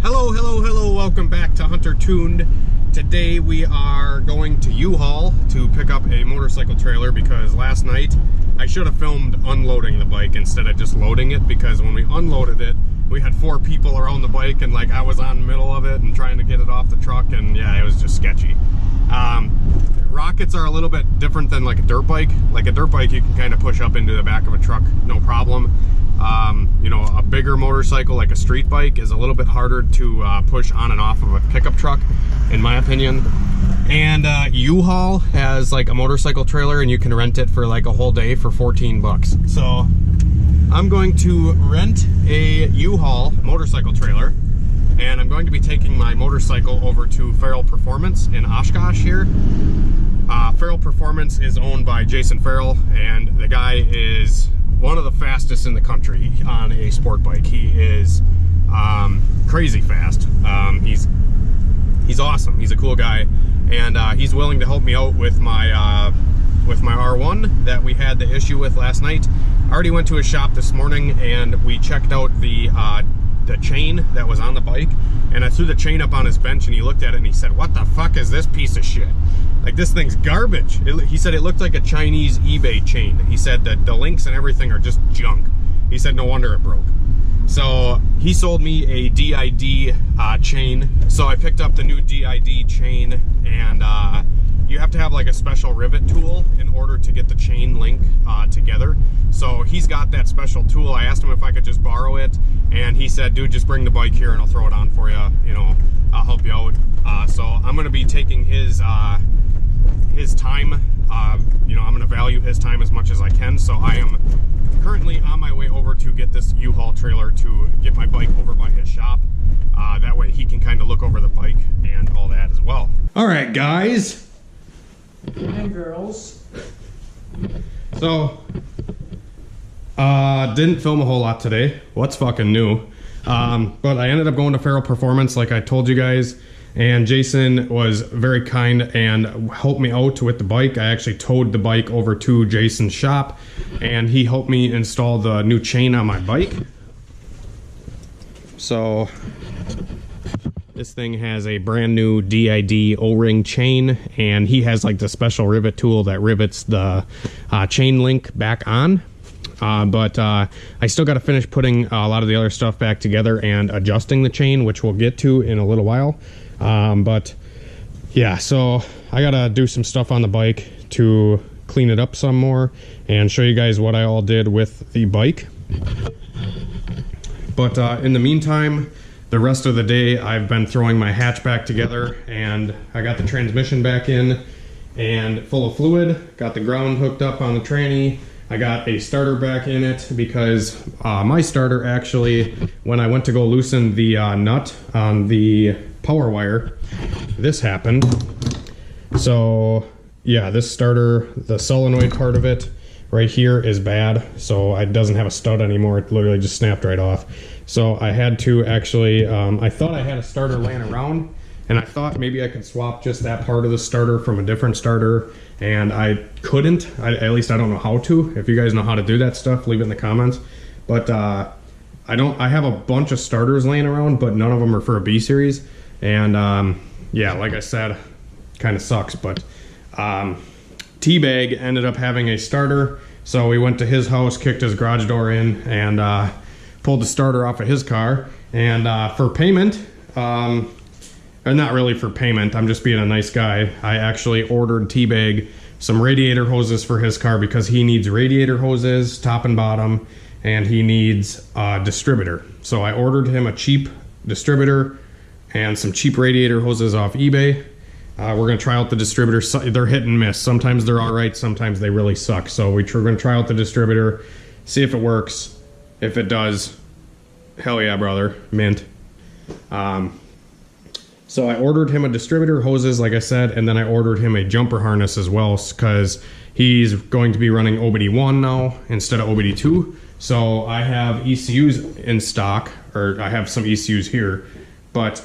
Hello, welcome back to Hunter Tuned. Today we are going to U-Haul to pick up a motorcycle trailer because last night I should have filmed unloading the bike instead of just loading it, because when we unloaded it, we had 4 people around the bike and like I was on the middle of it and trying to get it off the truck, and yeah, it was just sketchy. Rockets are a little bit different than like a dirt bike. Like a dirt bike you can kind of push up into the back of a truck, no problem. You know, a bigger motorcycle like a street bike is a little bit harder to push on and off of a pickup truck, in my opinion. And U-Haul has like a motorcycle trailer and you can rent it for like a whole day for 14 bucks. So I'm going to rent a U-Haul motorcycle trailer, and I'm going to be taking my motorcycle over to Farrell Performance in Oshkosh here. Farrell Performance is owned by Jason Farrell, and the guy is one of the fastest in the country on a sport bike. He is crazy fast. He's awesome. He's a cool guy, and he's willing to help me out with my R1 that we had the issue with last night. I already went to his shop this morning and we checked out the chain that was on the bike, and I threw the chain up on his bench and he looked at it and he said, "What the fuck is this piece of shit? Like, this thing's garbage." He said it looked like a Chinese eBay chain. He said that the links and everything are just junk. He said no wonder it broke. So he sold me a DID chain. So I picked up the new DID chain, and you have to have like a special rivet tool in order to get the chain link together. So he's got that special tool. I asked him if I could just borrow it, and he said, "Dude, just bring the bike here and I'll throw it on for you. You know, I'll help you out." So I'm gonna be taking his time. You know, I'm gonna value his time as much as I can. So I am currently on my way over to get this U-Haul trailer to get my bike over by his shop. That way he can kind of look over the bike and all that as well. All right, guys. And girls. So, didn't film a whole lot today. What's fucking new? But I ended up going to Farrell Performance like I told you guys, and Jason was very kind and helped me out with the bike. I actually towed the bike over to Jason's shop, and he helped me install the new chain on my bike. So this thing has a brand new DID O-ring chain, and he has like the special rivet tool that rivets the chain link back on. But I still got to finish putting a lot of the other stuff back together and adjusting the chain, which we'll get to in a little while. But yeah, so I gotta do some stuff on the bike to clean it up some more and show you guys what I all did with the bike. But in the meantime, the rest of the day I've been throwing my hatch back together, and I got the transmission back in and full of fluid, got the ground hooked up on the tranny. I got a starter back in it because my starter actually, when I went to go loosen the nut on the power wire, this happened. So yeah, this starter, the solenoid part of it right here is bad, so it doesn't have a stud anymore. It literally just snapped right off. So I had to actually, I thought I had a starter laying around, and I thought maybe I could swap just that part of the starter from a different starter, and I couldn't. At least I don't know how to. If you guys know how to do that stuff, leave it in the comments. But I have a bunch of starters laying around, but none of them are for a B series. And yeah, like I said, kind of sucks. But T-Bag ended up having a starter, so we went to his house, kicked his garage door in, and pulled the starter off of his car. And for payment, or not really for payment, I'm just being a nice guy, I actually ordered T-Bag some radiator hoses for his car because he needs radiator hoses, top and bottom, and he needs a distributor. So I ordered him a cheap distributor and some cheap radiator hoses off eBay. We're going to try out the distributor. They're hit and miss. Sometimes they're all right, sometimes they really suck. So we're going to try out the distributor, see if it works. If it does, hell yeah, brother, mint. So I ordered him a distributor, hoses, like I said, and then I ordered him a jumper harness as well, because he's going to be running OBD1 now instead of OBD2. So I have ECUs in stock, or I have some ECUs here, but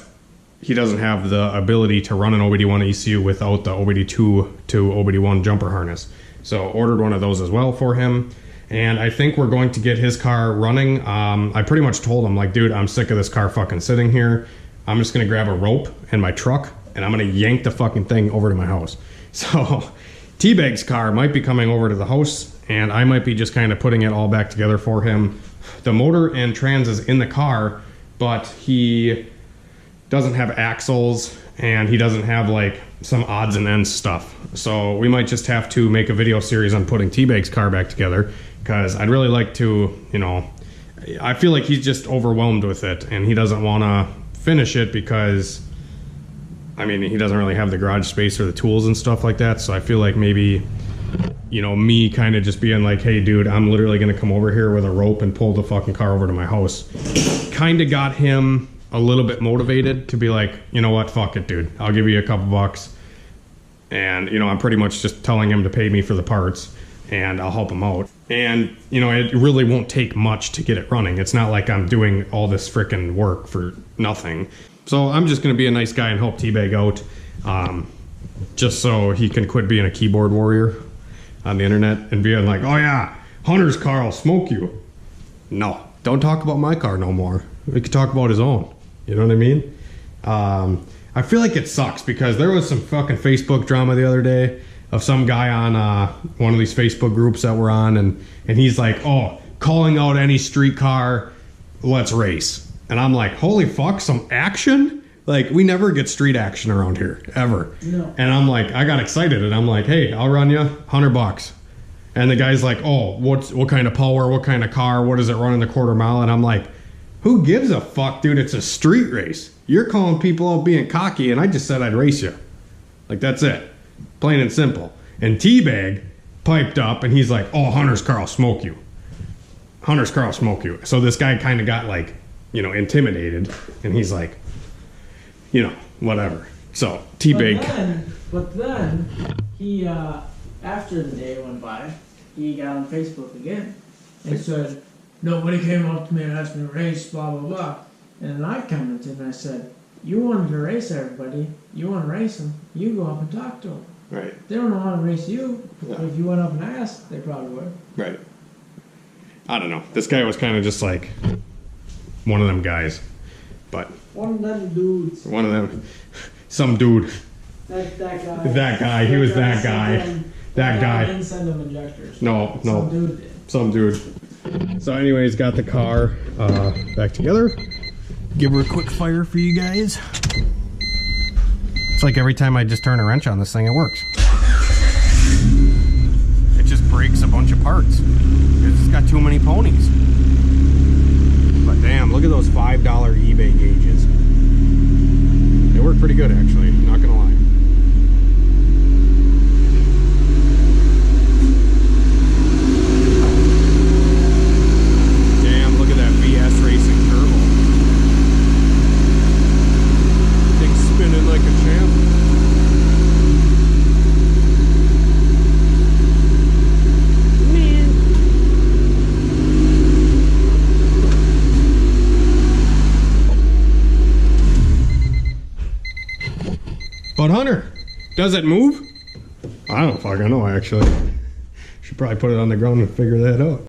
he doesn't have the ability to run an OBD1 ECU without the OBD2 to OBD1 jumper harness. So ordered one of those as well for him. And I think we're going to get his car running. I pretty much told him, like, dude, I'm sick of this car fucking sitting here. I'm just gonna grab a rope and my truck and I'm gonna yank the fucking thing over to my house. So T-Bag's car might be coming over to the house and I might be just kind of putting it all back together for him. The motor and trans is in the car, but he doesn't have axles and he doesn't have like some odds and ends stuff. So we might just have to make a video series on putting T-Bag's car back together, because I'd really like to, you know, I feel like he's just overwhelmed with it and he doesn't want to finish it because, I mean, he doesn't really have the garage space or the tools and stuff like that. So I feel like maybe, you know, me kind of just being like, hey dude, I'm literally gonna come over here with a rope and pull the fucking car over to my house, kind of got him a little bit motivated to be like, you know what, fuck it dude, I'll give you a couple bucks. And, you know, I'm pretty much just telling him to pay me for the parts and I'll help him out. And, you know, it really won't take much to get it running. It's not like I'm doing all this frickin' work for nothing. So I'm just gonna be a nice guy and help T-Bag out, just so he can quit being a keyboard warrior on the internet and being like, oh yeah, Hunter's car will smoke you. No, don't talk about my car no more. We could talk about his own. You know what I mean? I feel like it sucks because there was some fucking Facebook drama the other day of some guy on one of these Facebook groups that we're on, and he's like, oh, calling out any street car, let's race. And I'm like, holy fuck, some action? Like, we never get street action around here, ever. No. And I'm like, I got excited, and I'm like, hey, I'll run you $100. And the guy's like, oh, what kind of power, what kind of car, what does it run in the quarter mile? And I'm like, who gives a fuck, dude? It's a street race. You're calling people out being cocky, and I just said I'd race you. Like, that's it. Plain and simple. And T-Bag piped up, and he's like, oh, Hunter's car will smoke you. Hunter's car will smoke you. So this guy kind of got, like, you know, intimidated, and he's like, you know, whatever. So T-Bag. But then he, after the day went by, he got on Facebook again and said, nobody came up to me and asked me to race, blah, blah, blah. And then I commented and I said, you wanted to race everybody, you want to race them, you go up and talk to them. Right. They don't know how to race you, yeah. But if you went up and asked, they probably would. Right. I don't know. This guy was kind of just like one of them guys. But one of them dudes. One of them. Some dude. That guy. That guy. He was that guy. That guy. Didn't send them injectors. No. Some dude did. Some dude. So anyways, got the car back together. Give her a quick fire for you guys. It's like every time I just turn a wrench on this thing, it works. It just breaks a bunch of parts. It's just got too many ponies. But damn, look at those $5 eBay gauges. They work pretty good actually, not gonna lie. Damn, look at that VS Racing Turbo. Thing's spinning like a champ. But Hunter, does it move? I don't fucking know actually. Should probably put it on the ground and figure that out.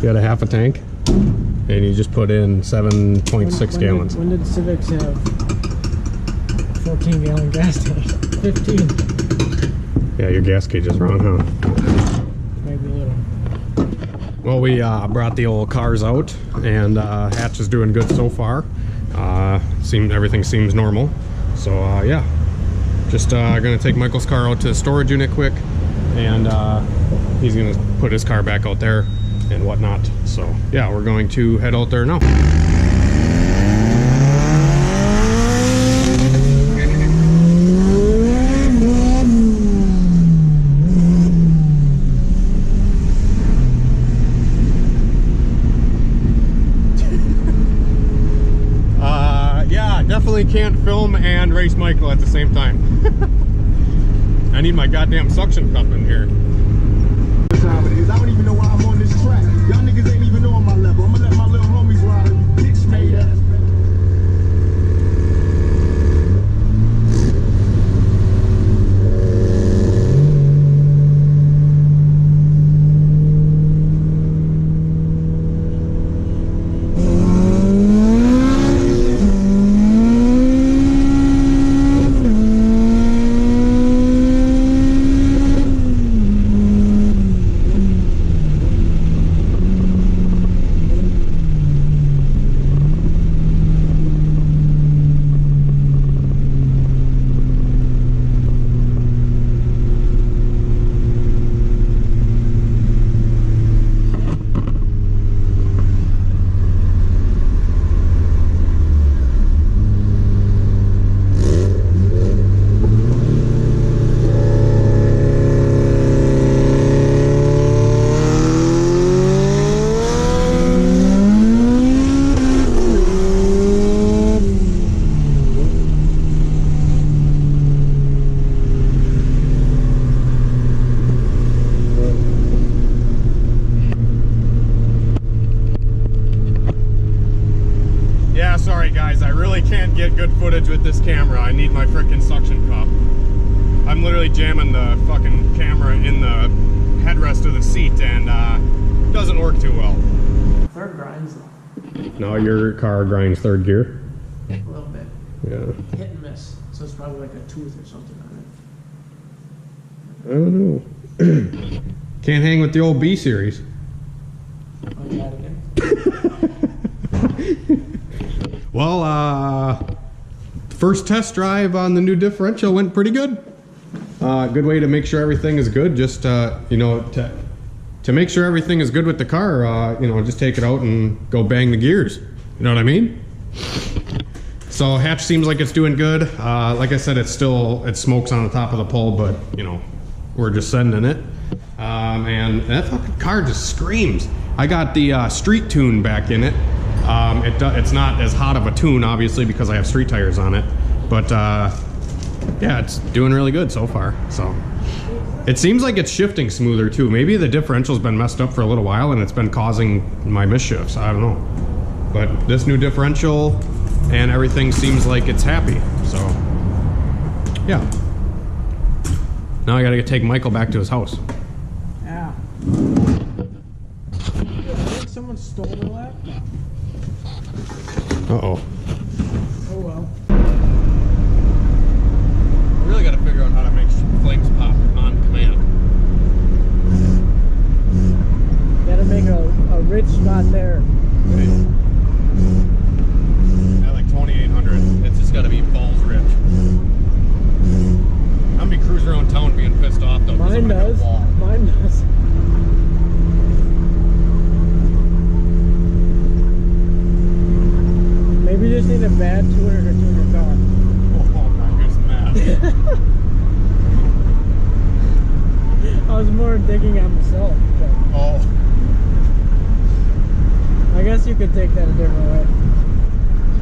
You got a half a tank, and you just put in 7.6 gallons. When did Civics have 14-gallon gas tank? 15. Yeah, your gas gauge is wrong, huh? Maybe a little. Well, we brought the old cars out, and Hatch is doing good so far. Everything seems normal. So yeah, just gonna take Michael's car out to the storage unit quick, and he's gonna put his car back out there and whatnot. So yeah, we're going to head out there now. definitely can't film and race Michael at the same time. I need my goddamn suction cup in here. I don't even know why I'm on this track. Y'all niggas ain't even on my level. I'm gonna let my little homies ride, you bitch made ass. Sorry guys, I really can't get good footage with this camera. I need my frickin' suction cup. I'm literally jamming the fucking camera in the headrest of the seat and it doesn't work too well. Third grinds though. No, your car grinds third gear? A little bit. Yeah. Hit and miss. So it's probably like a tooth or something on I don't know. Can't hang with the old B series. it. I'll try it again. Well, first test drive on the new differential went pretty good. Good way to make sure everything is good. Just, you know, to make sure everything is good with the car, you know, just take it out and go bang the gears. You know what I mean? So hatch seems like it's doing good. Like I said, it smokes on the top of the pole, but, you know, we're just sending it. And that fucking car just screams. I got the street tune back in it. It's not as hot of a tune, obviously, because I have street tires on it. But yeah, it's doing really good so far. So it seems like it's shifting smoother too. Maybe the differential's been messed up for a little while and it's been causing my misshifts. I don't know. But this new differential and everything seems like it's happy. So yeah. Now I gotta take Michael back to his house. Yeah. I think someone stole the laptop. Uh-oh. Oh well. I really gotta figure out how to make flames pop on command. Gotta make a rich spot there. At like 2800, it's just gotta be balls rich. I'm gonna be cruising around town being pissed off though. Mine does. Mine does. Maybe you just need a bad tuner to tune your car. Oh, I'm not using that. I was more digging at myself. But Oh. I guess you could take that a different way.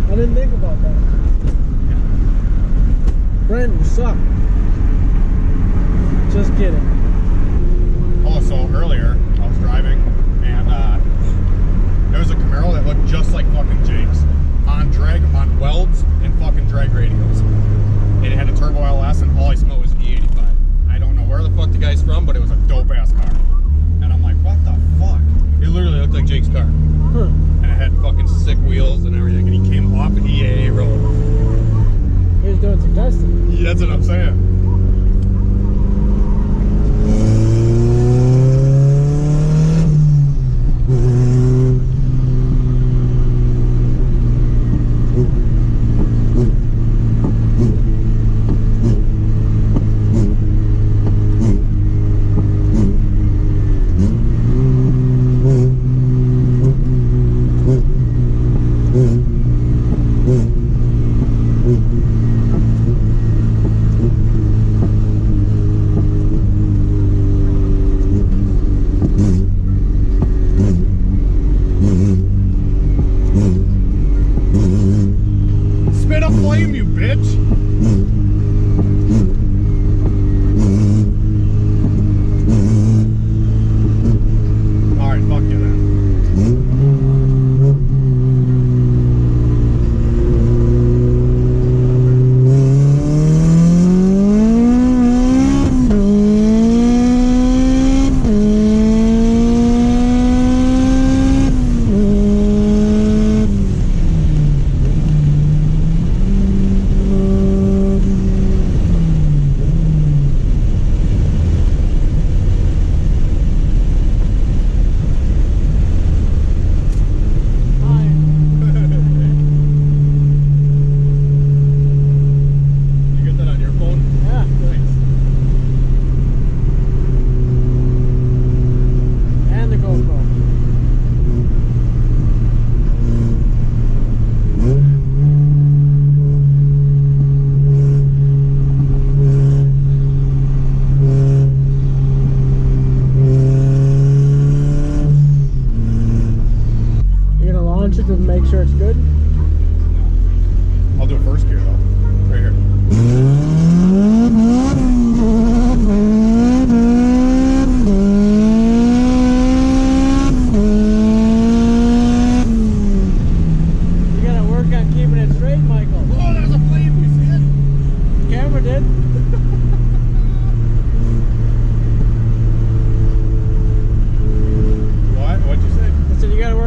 I didn't think about that. Brent, you suck. Just kidding. Oh, so earlier I was driving and there was a Camaro that looked just like fucking Jake's. On welds and fucking drag radials. It had a turbo LS and all I smelled was E85. I don't know where the fuck the guy's from, but it was a dope ass car. And I'm like, what the fuck? It literally looked like Jake's car. Huh. And it had fucking sick wheels and everything, and he came off the EAA road. He was doing some testing. Yeah, that's what I'm saying.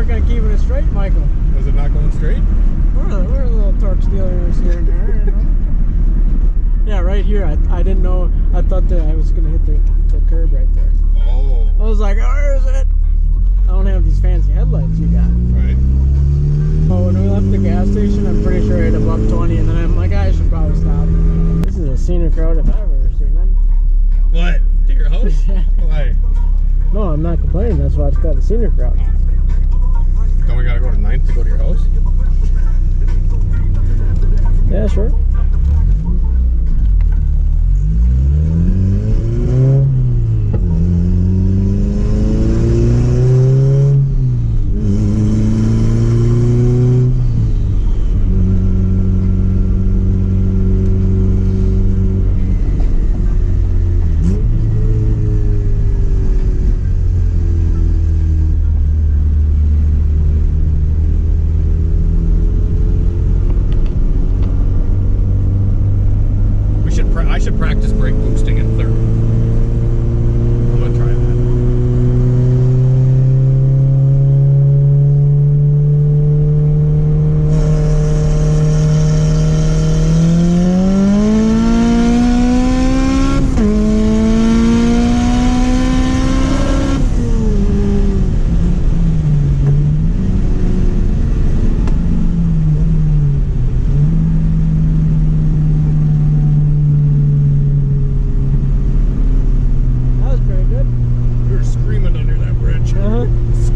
gonna keep it straight, Michael. Was it not going straight? We're a little torque stealers here and there, you know? Yeah, right here. I didn't know. I thought that I was gonna hit the curb right there. Oh. I was like, where is it? I don't have these fancy headlights you got. Right. Oh, when we left the gas station, I'm pretty sure I hit a buck 20, and then I'm like, I should probably stop. This is a scenic road if I've ever seen one. What? To your house? Why? No, I'm not complaining. That's why it's called the scenic route. Don't we gotta go to 9th to go to your house? Yeah, sure. I should practice brake boosting in 3rd. I'm gonna try that.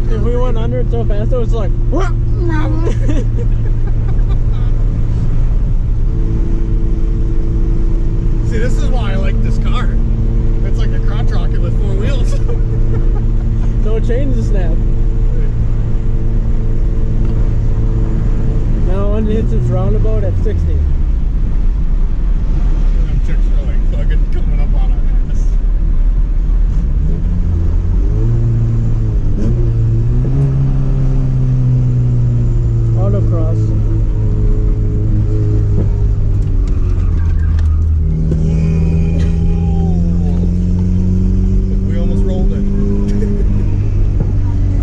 If we went under it so fast, it was like, See, this is why I like this car. It's like a crotch rocket with 4 wheels. don't change the snap. Now when it hits its roundabout at 60. Them chicks are like fucking coming up on our ass. Autocross. We almost rolled it. I'm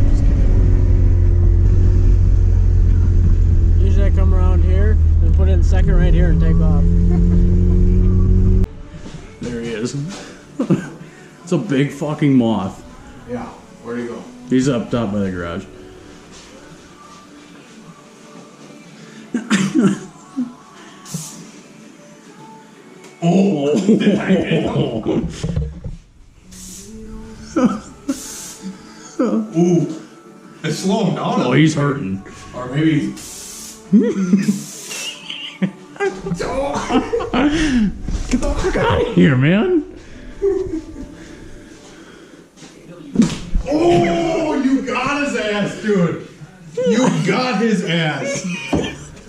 just kidding. Usually I come around here and put it in second right here and take off. There he is. It's a big fucking moth. Yeah, where'd he go? He's up top by the garage. Oh! Did I hit him? Ooh. Let's slow him down. Oh, he's hurting. Or maybe. Get the fuck out of here, man. Oh, you got his ass, dude. You got his ass.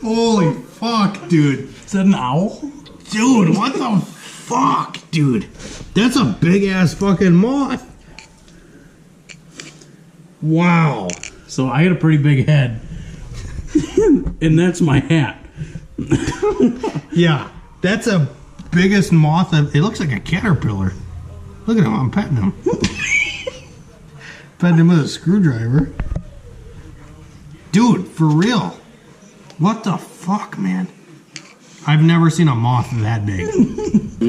Holy fuck, dude. Is that an owl? Dude, what the fuck, dude? That's a big ass fucking moth. Wow. So I got a pretty big head. And that's my hat. Yeah, that's a biggest moth. It looks like a caterpillar. Look at him, I'm petting him. Petting him with a screwdriver. Dude, for real. What the fuck, man? I've never seen a moth that big.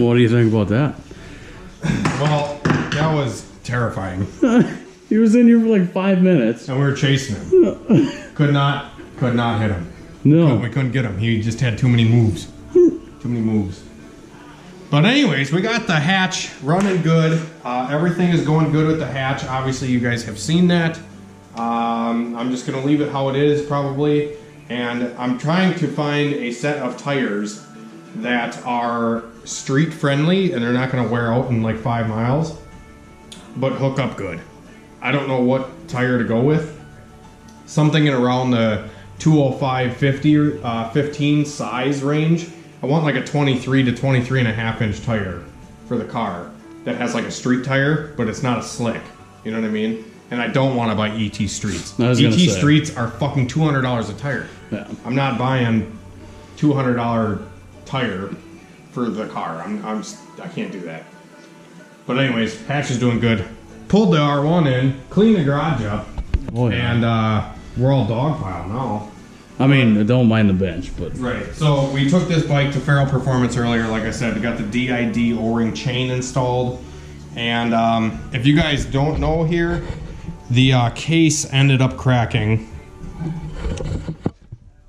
What do you think about that? Well, that was terrifying. He was in here for like 5 minutes. And we were chasing him. Could not hit him. No. We couldn't get him. He just had too many moves. Too many moves. But anyways, we got the hatch running good. Everything is going good with the hatch. Obviously, you guys have seen that. I'm just going to leave it how it is, probably. And I'm trying to find a set of tires that are street friendly and they're not going to wear out in like 5 miles, but hook up good. I don't know what tire to go with. Something in around the 205 15 size range. I want like a 23 to 23 and a half inch tire for the car that has like a street tire, but it's not a slick. You know what I mean? And I don't want to buy ET Streets. I was ET gonna say. Streets are fucking $200 a tire. Yeah. I'm not buying $200 tire for the car. I can't do that. But anyways, hatch is doing good. Pulled the R1 in, cleaned the garage up, Oh, yeah. and we're all dog pile now. I mean, don't mind the bench, but Right. So we took this bike to Feral Performance earlier. Like I said, we got the DID O-ring chain installed. And if you guys don't know here, the case ended up cracking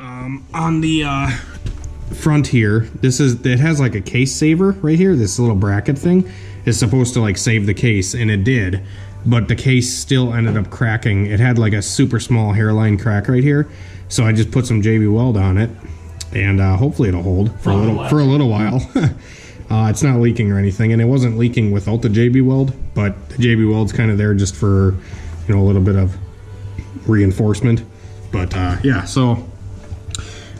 on the front here. It has like a case saver right here. This little bracket thing is supposed to like save the case, and it did, but the case still ended up cracking. It had like a super small hairline crack right here, so I just put some JB Weld on it, and hopefully it'll hold for a little while. It's not leaking or anything, and it wasn't leaking without the JB Weld, but the JB Weld's kind of there just for, you know, a little bit of reinforcement. But yeah, so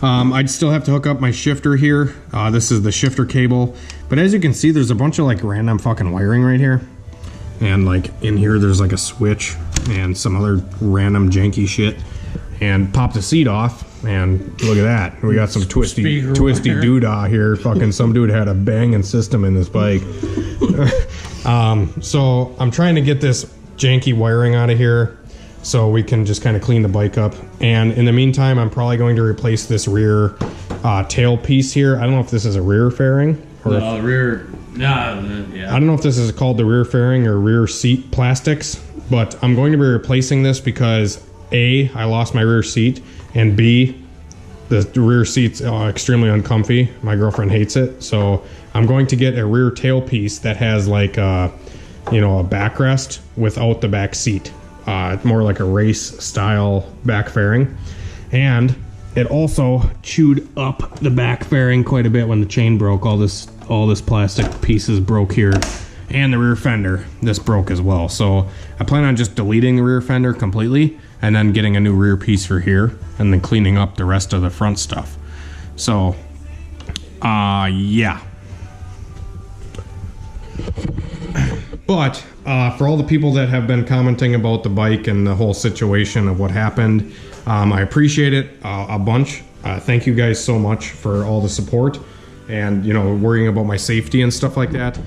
I'd still have to hook up my shifter here. This is the shifter cable, but as you can see, there's a bunch of like random fucking wiring right here, and like in here there's like a switch and some other random janky shit. And pop the seat off, and look at that, we got some twisty doodah here. Fucking some dude had a banging system in this bike. So I'm trying to get this janky wiring out of here so we can just kind of clean the bike up. And in the meantime, I'm probably going to replace this rear tail piece here. I don't know if this is a rear fairing or the rear. Yeah. I don't know if this is called the rear fairing or rear seat plastics, but I'm going to be replacing this because A, I lost my rear seat, and B, the rear seat's extremely uncomfy. My girlfriend hates it, so I'm going to get a rear tail piece that has like a, you know, a backrest without the back seat. More like a race style back fairing, and it also chewed up the back fairing quite a bit when the chain broke. All this plastic pieces broke here, and the rear fender, this broke as well. So I plan on just deleting the rear fender completely and then getting a new rear piece for here and then cleaning up the rest of the front stuff. So yeah. But for all the people that have been commenting about the bike and the whole situation of what happened, I appreciate it a bunch. Thank you guys so much for all the support and, you know, worrying about my safety and stuff like that.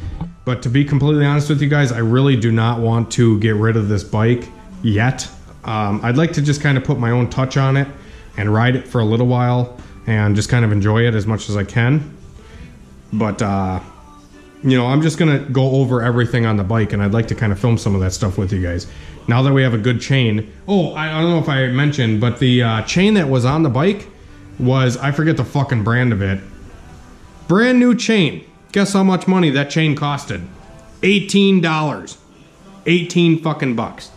But to be completely honest with you guys, I really do not want to get rid of this bike yet. I'd like to just kind of put my own touch on it and ride it for a little while and just kind of enjoy it as much as I can. But, you know, I'm just going to go over everything on the bike, and I'd like to kind of film some of that stuff with you guys. Now that we have a good chain. Oh, I don't know if I mentioned, but the chain that was on the bike was, I forget the fucking brand of it. Brand new chain. Guess how much money that chain costed? $18. 18 fucking bucks.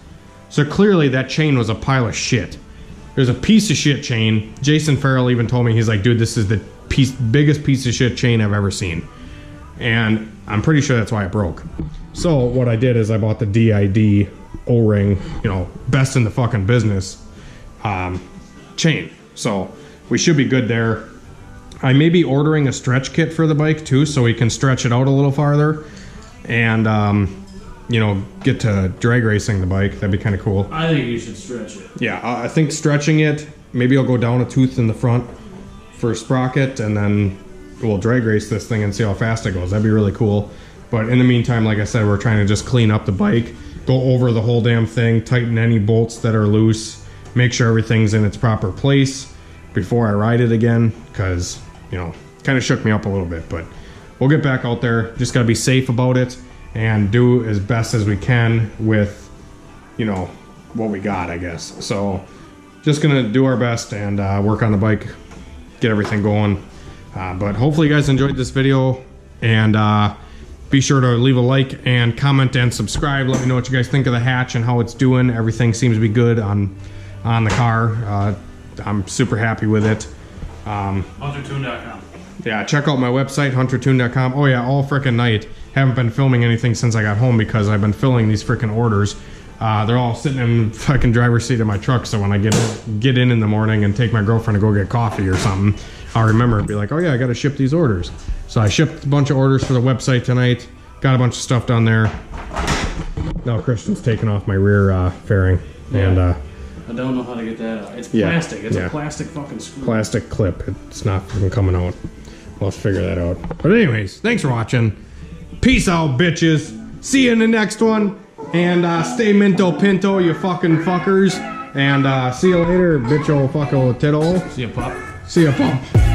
So clearly that chain was a pile of shit. It was a piece of shit chain. Jason Farrell even told me, he's like, dude, this is the biggest piece of shit chain I've ever seen. And I'm pretty sure that's why it broke. So what I did is I bought the DID O-ring, you know, best in the fucking business chain. So we should be good there. I may be ordering a stretch kit for the bike too, so we can stretch it out a little farther and, you know, get to drag racing the bike. That'd be kind of cool. I think you should stretch it. Yeah, I think stretching it, maybe I'll go down a tooth in the front for a sprocket, and then we'll drag race this thing and see how fast it goes. That'd be really cool. But in the meantime, like I said, we're trying to just clean up the bike, go over the whole damn thing, tighten any bolts that are loose, make sure everything's in its proper place before I ride it again, because, you know, kind of shook me up a little bit. But we'll get back out there. Just got to be safe about it and do as best as we can with, you know, what we got, I guess. So just going to do our best and work on the bike, get everything going. But hopefully you guys enjoyed this video, and be sure to leave a like and comment and subscribe. Let me know what you guys think of the hatch and how it's doing. Everything seems to be good on the car. I'm super happy with it. HunterTune.com. Yeah, check out my website, HunterTune.com. Oh yeah, all frickin' night. Haven't been filming anything since I got home because I've been filling these frickin' orders. They're all sitting in the fucking driver's seat of my truck, so when I get in the morning and take my girlfriend to go get coffee or something, I'll remember and be like, oh yeah, I gotta ship these orders. So I shipped a bunch of orders for the website tonight. Got a bunch of stuff done there. Now Christian's taking off my rear fairing. Yeah. And I don't know how to get that out. It's plastic. It's a plastic fucking screw. Plastic clip. It's not fucking coming out. We'll have to figure that out. But anyways, thanks for watching. Peace out, bitches. See you in the next one. And stay Minto Pinto, you fucking fuckers. And see you later, bitch, ol' fucko tittle. See ya, pup. See ya, pup.